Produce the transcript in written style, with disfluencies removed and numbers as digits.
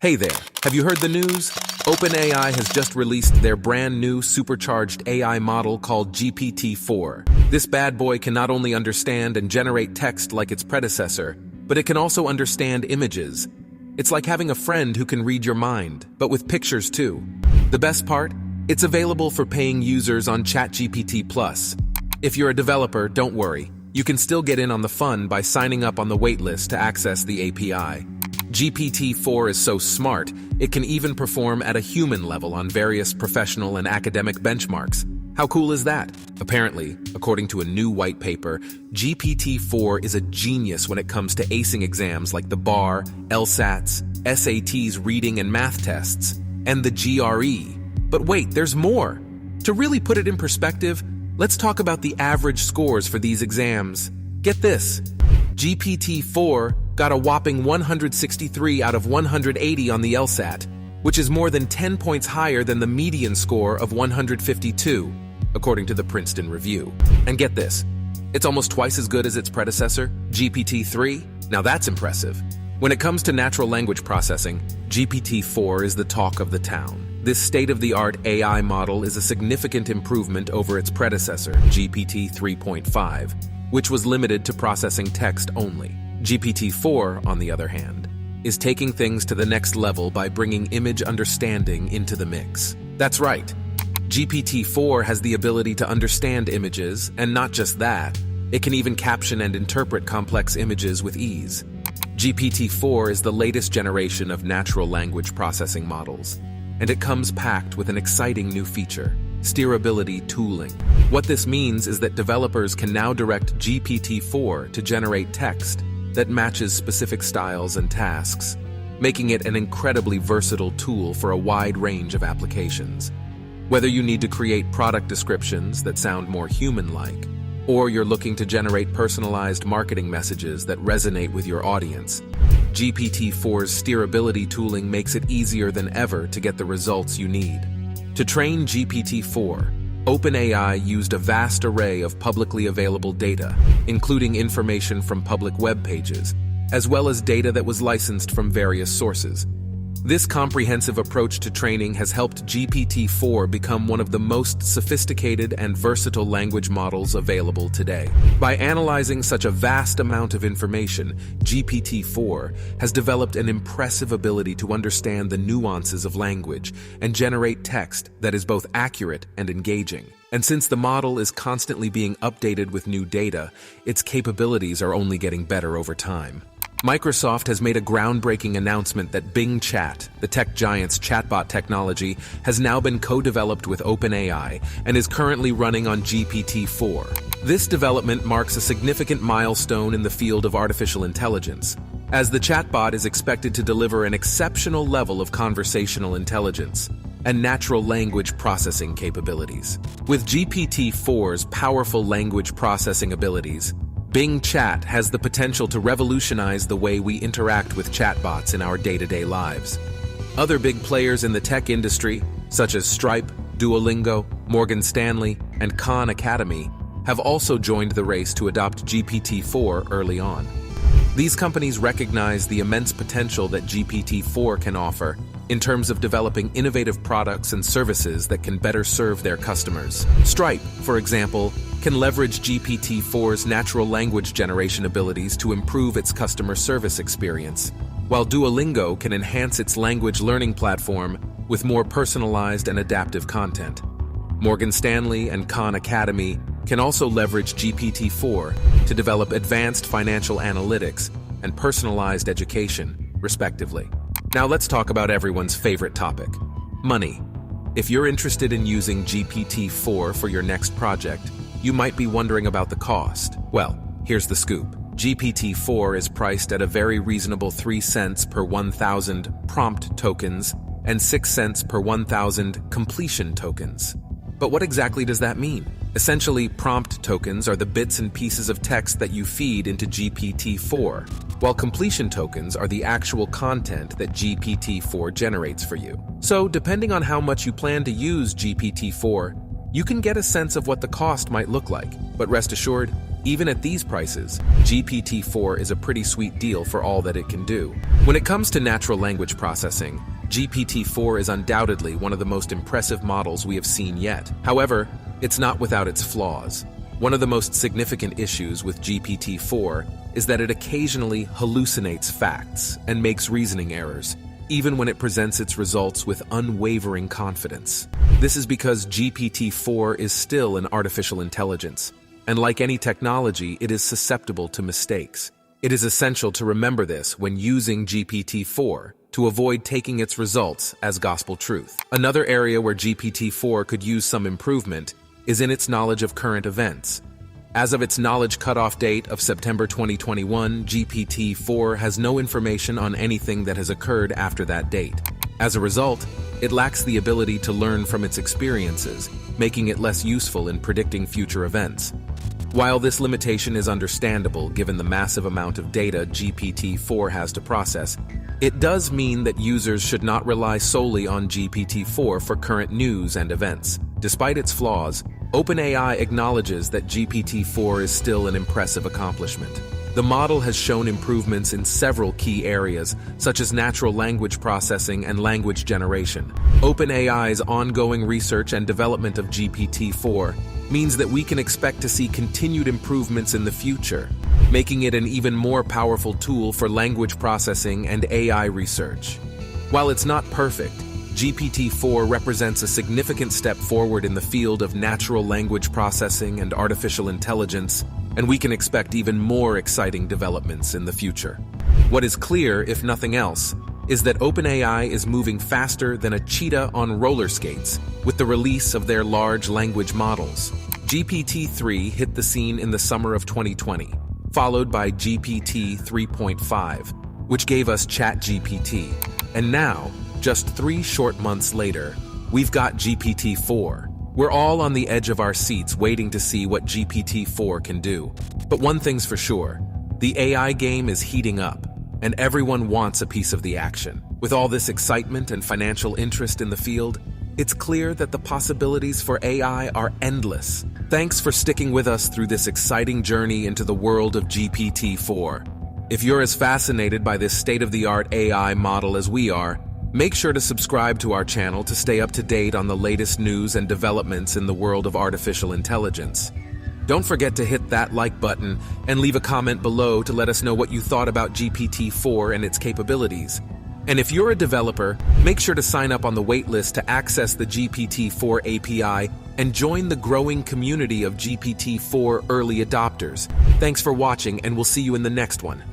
Hey there, have you heard the news? OpenAI has just released their brand new supercharged AI model called GPT-4. This bad boy can not only understand and generate text like its predecessor, but it can also understand images. It's like having a friend who can read your mind, but with pictures too. The best part? It's available for paying users on ChatGPT+. If you're a developer, don't worry. You can still get in on the fun by signing up on the waitlist to access the API. GPT-4 is so smart, it can even perform at a human level on various professional and academic benchmarks. How cool is that? Apparently, according to a new white paper, GPT-4 is a genius when it comes to acing exams like the bar, LSATs, SATs reading and math tests, and the GRE. But wait, there's more! To really put it in perspective, let's talk about the average scores for these exams. Get this, GPT-4 got a whopping 163 out of 180 on the LSAT, which is more than 10 points higher than the median score of 152, according to the Princeton Review. And get this, it's almost twice as good as its predecessor, GPT-3. Now that's impressive. When it comes to natural language processing, GPT-4 is the talk of the town. This state-of-the-art AI model is a significant improvement over its predecessor, GPT 3.5, which was limited to processing text only. GPT-4, on the other hand, is taking things to the next level by bringing image understanding into the mix. That's right. GPT-4 has the ability to understand images, and not just that, it can even caption and interpret complex images with ease. GPT-4 is the latest generation of natural language processing models, and it comes packed with an exciting new feature, steerability tooling. What this means is that developers can now direct GPT-4 to generate text that matches specific styles and tasks, making it an incredibly versatile tool for a wide range of applications. Whether you need to create product descriptions that sound more human-like, or you're looking to generate personalized marketing messages that resonate with your audience, GPT-4's steerability tooling makes it easier than ever to get the results you need. To train GPT-4, OpenAI used a vast array of publicly available data, including information from public web pages, as well as data that was licensed from various sources. This comprehensive approach to training has helped GPT-4 become one of the most sophisticated and versatile language models available today. By analyzing such a vast amount of information, GPT-4 has developed an impressive ability to understand the nuances of language and generate text that is both accurate and engaging. And since the model is constantly being updated with new data, its capabilities are only getting better over time. Microsoft has made a groundbreaking announcement that Bing Chat, the tech giant's chatbot technology, has now been co-developed with OpenAI and is currently running on GPT-4. This development marks a significant milestone in the field of artificial intelligence, as the chatbot is expected to deliver an exceptional level of conversational intelligence and natural language processing capabilities. With GPT-4's powerful language processing abilities, Bing Chat has the potential to revolutionize the way we interact with chatbots in our day-to-day lives. Other big players in the tech industry, such as Stripe, Duolingo, Morgan Stanley, and Khan Academy, have also joined the race to adopt GPT-4 early on. These companies recognize the immense potential that GPT-4 can offer in terms of developing innovative products and services that can better serve their customers. Stripe, for example, can leverage GPT-4's natural language generation abilities to improve its customer service experience, while Duolingo can enhance its language learning platform with more personalized and adaptive content. Morgan Stanley and Khan Academy can also leverage GPT-4 to develop advanced financial analytics and personalized education, respectively. Now let's talk about everyone's favorite topic, money. If you're interested in using GPT-4 for your next project, you might be wondering about the cost. Well, here's the scoop. GPT-4 is priced at a very reasonable 3 cents per 1,000 prompt tokens and 6 cents per 1,000 completion tokens. But what exactly does that mean? Essentially, prompt tokens are the bits and pieces of text that you feed into GPT-4, while completion tokens are the actual content that GPT-4 generates for you. So, depending on how much you plan to use GPT-4, you can get a sense of what the cost might look like. But rest assured, Even at these prices, GPT-4 is a pretty sweet deal for all that it can do. When it comes to natural language processing, GPT-4 is undoubtedly one of the most impressive models we have seen yet. However, it's not without its flaws. One of the most significant issues with GPT-4 is that it occasionally hallucinates facts and makes reasoning errors, even when it presents its results with unwavering confidence. This is because GPT-4 is still an artificial intelligence, and like any technology, it is susceptible to mistakes. It is essential to remember this when using GPT-4 to avoid taking its results as gospel truth. Another area where GPT-4 could use some improvement is in its knowledge of current events. As of its knowledge cutoff date of September 2021, GPT-4 has no information on anything that has occurred after that date. As a result, it lacks the ability to learn from its experiences, making it less useful in predicting future events. While this limitation is understandable given the massive amount of data GPT-4 has to process, it does mean that users should not rely solely on GPT-4 for current news and events. Despite its flaws, OpenAI acknowledges that GPT-4 is still an impressive accomplishment. The model has shown improvements in several key areas, such as natural language processing and language generation. OpenAI's ongoing research and development of GPT-4 means that we can expect to see continued improvements in the future, making it an even more powerful tool for language processing and AI research. While it's not perfect, GPT-4 represents a significant step forward in the field of natural language processing and artificial intelligence, and we can expect even more exciting developments in the future. What is clear, if nothing else, is that OpenAI is moving faster than a cheetah on roller skates with the release of their large language models. GPT-3 hit the scene in the summer of 2020, followed by GPT-3.5, which gave us ChatGPT. And now, just 3 short months later, we've got GPT-4. We're all on the edge of our seats waiting to see what GPT-4 can do. But one thing's for sure, the AI game is heating up, and everyone wants a piece of the action. With all this excitement and financial interest in the field, it's clear that the possibilities for AI are endless. Thanks for sticking with us through this exciting journey into the world of GPT-4. If you're as fascinated by this state-of-the-art AI model as we are, make sure to subscribe to our channel to stay up to date on the latest news and developments in the world of artificial intelligence. Don't forget to hit that like button and leave a comment below to let us know what you thought about GPT-4 and its capabilities. And if you're a developer, make sure to sign up on the waitlist to access the GPT-4 API and join the growing community of GPT-4 early adopters. Thanks for watching, and we'll see you in the next one.